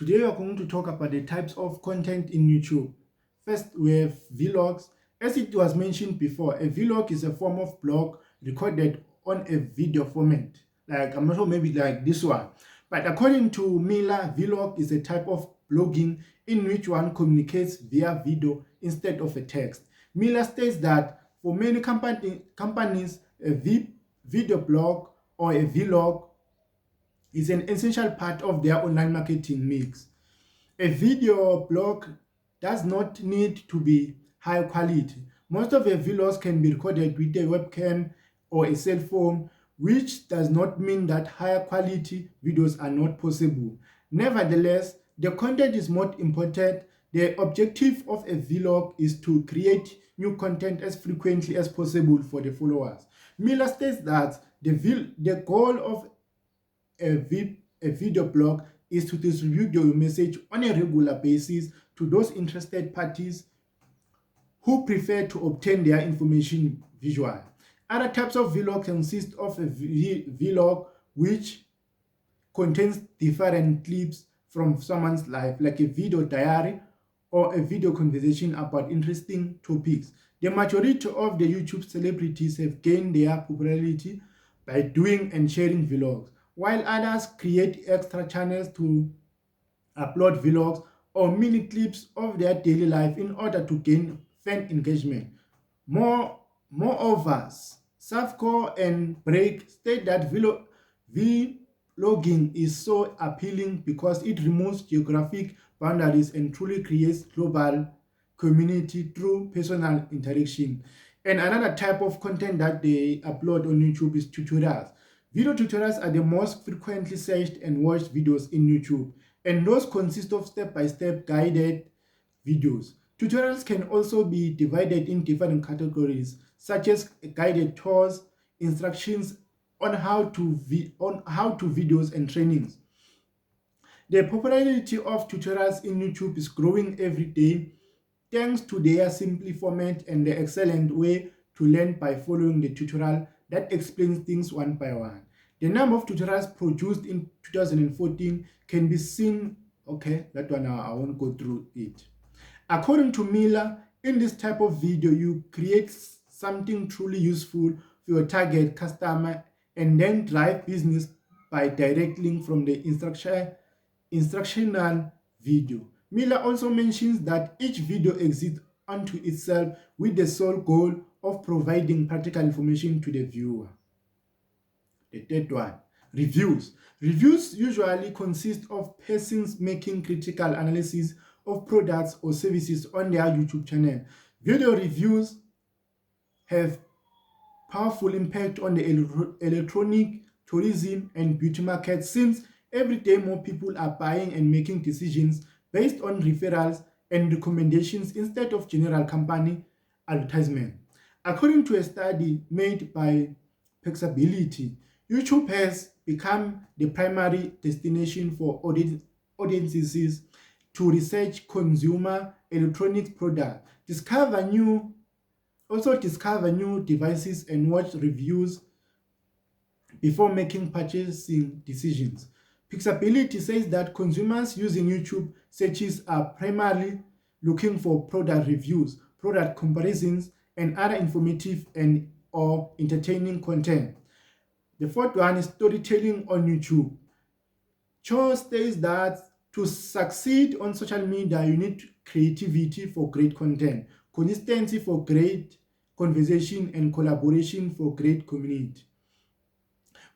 Today we are going to talk about the types of content in YouTube. First, we have vlogs. As it was mentioned before, a vlog is a form of blog recorded on a video format. Like, I'm not sure, maybe like this one. But according to Miller, vlog is a type of blogging in which one communicates via video instead of a text. Miller states that for many companies, video blog or a vlog is an essential part of their online marketing mix. A video blog does not need to be high quality. Most of the vlogs can be recorded with a webcam or a cell phone, which does not mean that higher quality videos are not possible. Nevertheless, the content is more important. The objective of a vlog is to create new content as frequently as possible for the followers. Miller states that the goal of a video blog is to distribute your message on a regular basis to those interested parties who prefer to obtain their information visual. Other types of vlog consist of a vlog which contains different clips from someone's life, like a video diary or a video conversation about interesting topics. The majority of the YouTube celebrities have gained their popularity by doing and sharing vlogs, while others create extra channels to upload vlogs or mini clips of their daily life in order to gain fan engagement. Moreover, Safco and Break state that vlogging is so appealing because it removes geographic boundaries and truly creates global community through personal interaction. And another type of content that they upload on YouTube is tutorials. Video tutorials are the most frequently searched and watched videos in YouTube, and those consist of step-by-step guided videos. Tutorials can also be divided in different categories, such as guided tours, instructions on how to videos and trainings. The popularity of tutorials in YouTube is growing every day thanks to their simple format and the excellent way to learn by following the tutorial that explains things one by one. The number of tutorials produced in 2014 can be seen. Okay, that one I won't go through it. According to Miller, in this type of video, you create something truly useful for your target customer and then drive business by direct link from the instructional video. Miller also mentions that each video exists unto itself with the sole goal of providing practical information to the viewer. The third one, reviews. Reviews usually consist of persons making critical analysis of products or services on their YouTube channel. Video reviews have powerful impact on the electronic tourism and beauty market, since every day more people are buying and making decisions based on referrals and recommendations instead of general company advertisement. According to a study made by Pixability, YouTube has become the primary destination for audiences to research consumer electronics products, discover new devices and watch reviews before making purchasing decisions. Pixability says that consumers using YouTube searches are primarily looking for product reviews, product comparisons, and other informative and or entertaining content. The fourth one is storytelling on YouTube. Cho states that to succeed on social media, you need creativity for great content, consistency for great conversation, and collaboration for great community.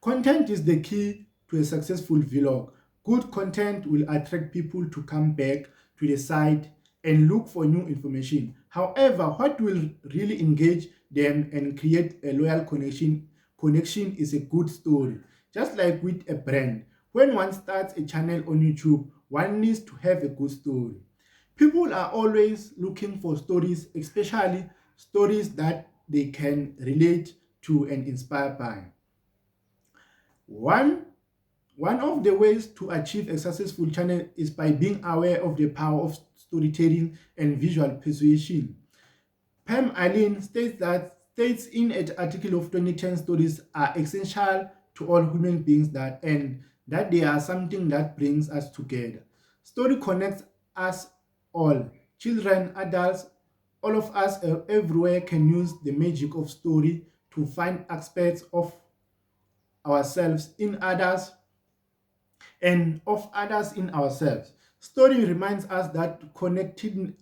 Content is the key to a successful vlog. Good content will attract people to come back to the site and look for new information. However, what will really engage them and create a loyal connection is a good story. Just like with a brand, when one starts a channel on YouTube, one needs to have a good story. People are always looking for stories, especially stories that they can relate to and inspire by. One of the ways to achieve a successful channel is by being aware of the power of storytelling and visual persuasion. Pam Allen states in an article of 2010, stories are essential to all human beings that they are something that brings us together. Story connects us all. Children, adults, all of us everywhere can use the magic of story to find aspects of ourselves in others and of others in ourselves. Story reminds us that connectedness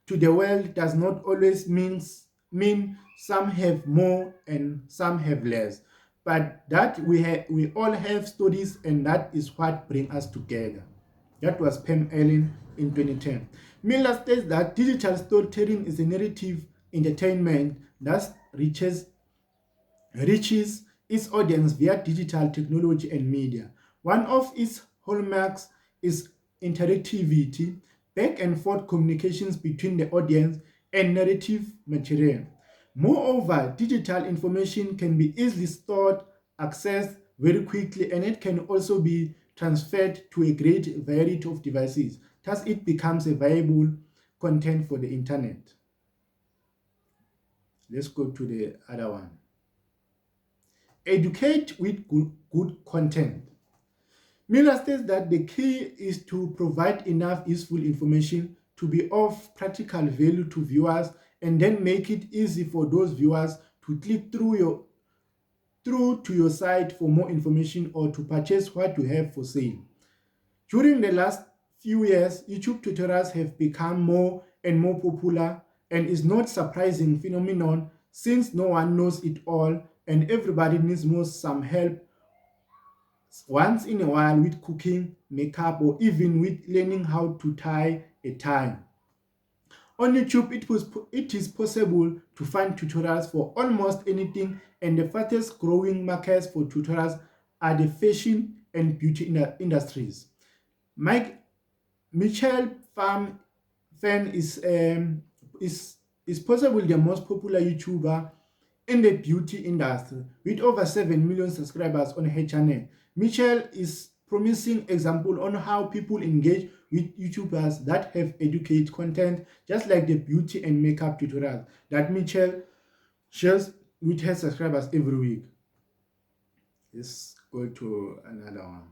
to the world does not always mean some have more and some have less, but that we all have stories, and that is what brings us together. That was Pam Ellen in 2010. Miller states that digital storytelling is a narrative entertainment that reaches its audience via digital technology and media. One of its hallmarks is interactivity, back and forth communications between the audience and narrative material. Moreover, digital information can be easily stored, accessed very quickly, and it can also be transferred to a great variety of devices. Thus, it becomes a viable content for the internet. Let's go to the other one. Educate with good content. Miller states that the key is to provide enough useful information to be of practical value to viewers, and then make it easy for those viewers to click through to your site for more information or to purchase what you have for sale. During the last few years, YouTube tutorials have become more and more popular, and is not surprising phenomenon since no one knows it all and everybody needs some help once in a while with cooking, makeup, or even with learning how to tie a tie. On YouTube, it is possible to find tutorials for almost anything, and the fastest growing markets for tutorials are the fashion and beauty industries. Mike Michelle Fan is possibly the most popular YouTuber in the beauty industry with over 7 million subscribers on her channel. Michelle is promising example on how people engage with YouTubers that have educated content, just like the beauty and makeup tutorials that Michelle shares with her subscribers every week. Let's go to another one.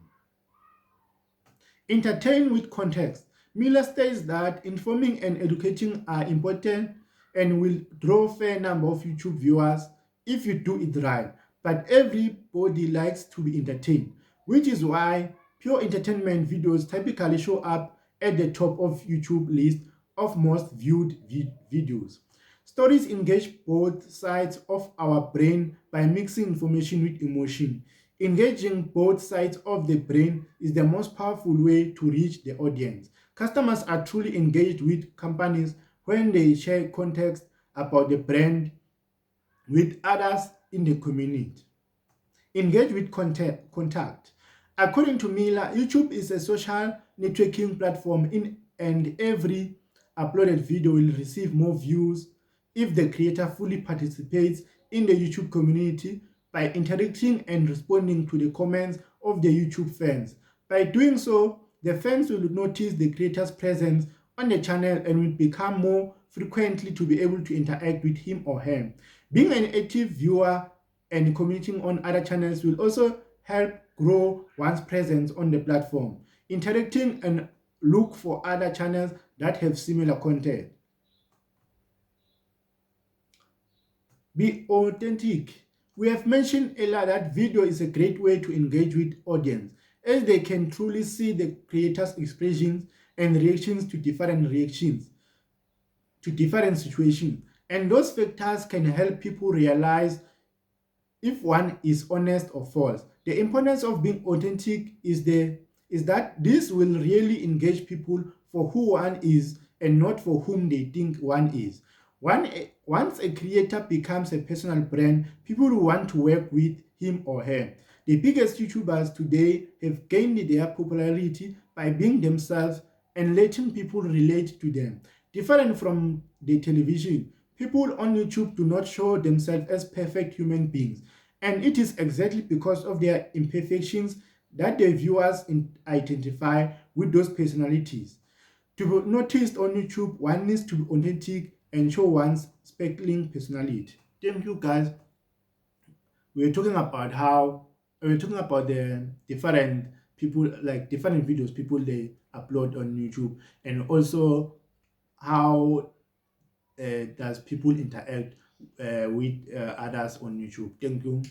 Entertain with context. Miller states that informing and educating are important and will draw a fair number of YouTube viewers if you do it right. But everybody likes to be entertained, which is why pure entertainment videos typically show up at the top of YouTube list of most viewed videos. Stories engage both sides of our brain by mixing information with emotion. Engaging both sides of the brain is the most powerful way to reach the audience. Customers are truly engaged with companies when they share context about the brand with others in the community. Engage with contact. According to Miller, YouTube is a social networking platform and every uploaded video will receive more views if the creator fully participates in the YouTube community by interacting and responding to the comments of the YouTube fans. By doing so, the fans will notice the creator's presence on the channel and will become more frequently to be able to interact with him or her. Being an active viewer and commenting on other channels will also help grow one's presence on the platform. Interacting and look for other channels that have similar content. Be authentic. We have mentioned earlier that video is a great way to engage with audience, as they can truly see the creator's expressions and reactions to different situations. And those factors can help people realize if one is honest or false. The importance of being authentic is that this will really engage people for who one is and not for whom they think one is. Once a creator becomes a personal brand, people will want to work with him or her. The biggest YouTubers today have gained their popularity by being themselves and letting people relate to them. Different from the television, people on YouTube do not show themselves as perfect human beings, and it is exactly because of their imperfections that the viewers identify with those personalities. To be noticed on YouTube, one needs to be authentic and show one's sparkling personality. Thank you, guys. We're talking about the different people, like different videos people they upload on YouTube, and also how does people interact with others on YouTube. Thank you.